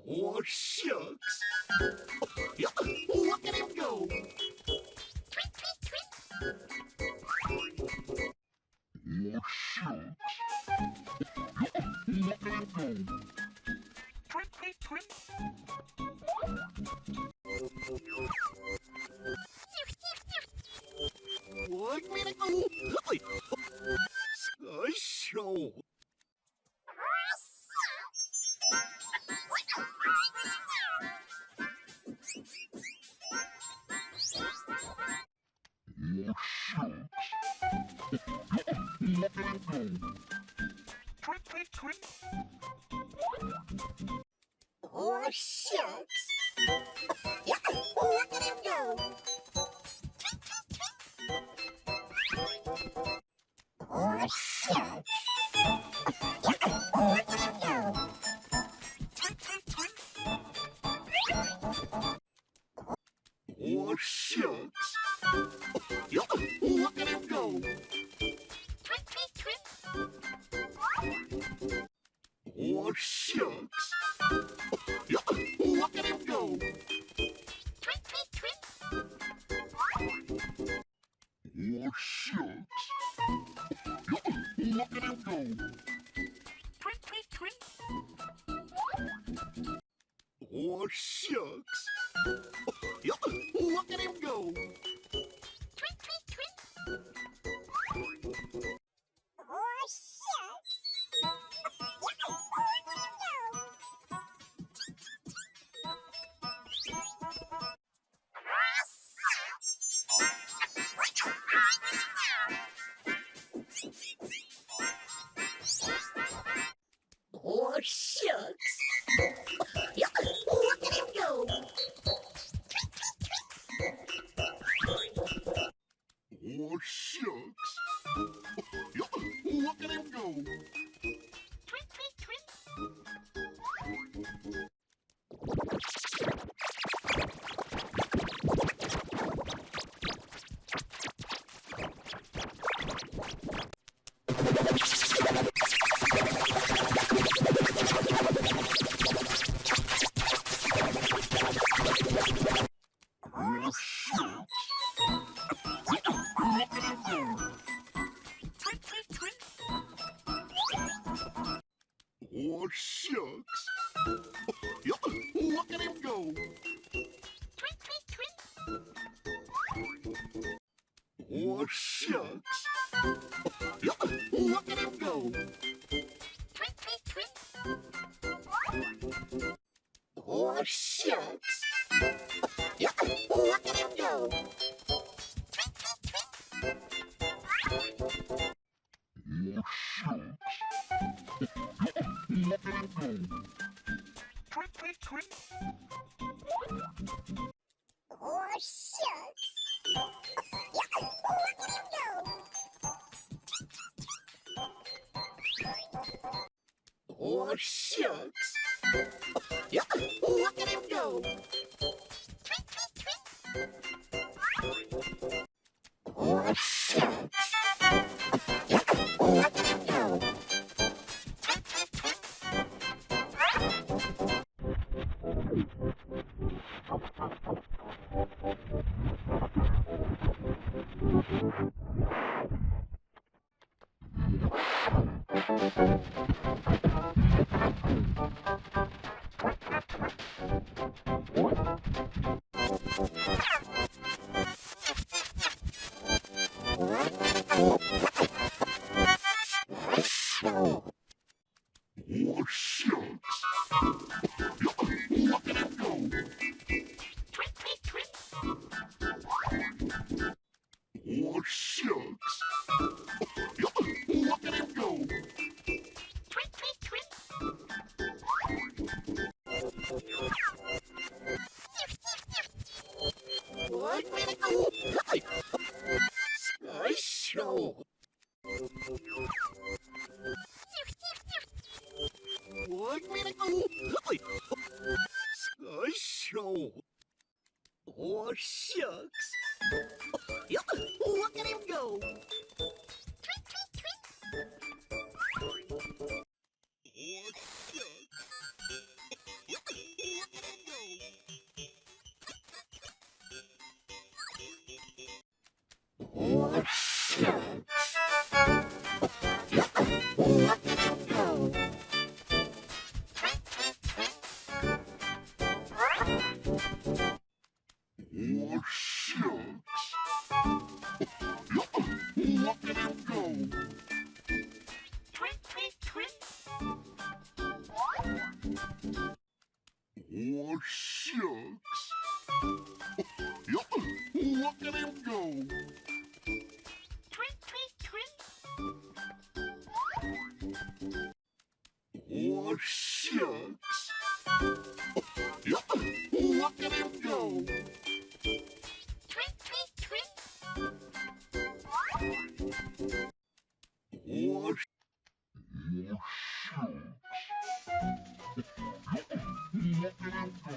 Oh, shucks. Yeah, look at him go. Tweet, tweet, tweet. Oh, shucks. Look at him go. Tweet, tweet, tweet. Look at me go. Show. Oh, shucks. Look at him go. Tweet, tweet, tweet. Oh, shucks. Yeah, look at him go. Tweet, tweet, tweet. Oh, shucks. Yeah, look at him go. Tweet, tweet, tweet. Oh, shucks. Yeah, look at him go. Tweet, tweet, tweet. Oh, shucks. Yeah, look at him go. Tweet, tweet, tweet. Oh, shucks. Yeah, look at him go. Tweet, tweet, tweet. Oh, shucks. Yeah, look at him go. Tweet, tweet, tweet. Oh, shucks. Oh, shucks. Yeah, look at him go. Tweet, tweet, tweet. Oh, shucks. Yeah, look at him go. Tweet, tweet, tweet. Oh, shucks. Yeah, look at him go. Tweet, tweet, tweet. Oh, shucks. Yeah, look at him go. Tweet, tweet, tweet. Oh, shucks. Yeah, look at him go. Tweet, tweet, tweet. Oh, shucks. Yeah, look at him go. Tweet, tweet, tweet. Oh, shucks. Look at him go. Tweet, tweet, tweet. Oh, shucks. Yeah, look at him go. Oh, shucks. Yeah, look at him go. Tweet, tweet, tweet. Oh, shucks. Yeah, look at him go. Tweet, tweet, tweet. Oh, shucks. Yup, look at him go. Tweet, tweet, tweet. Oh, shucks. Yup, look at him go. Tweet, tweet, tweet. Oh, shucks. Look at him go.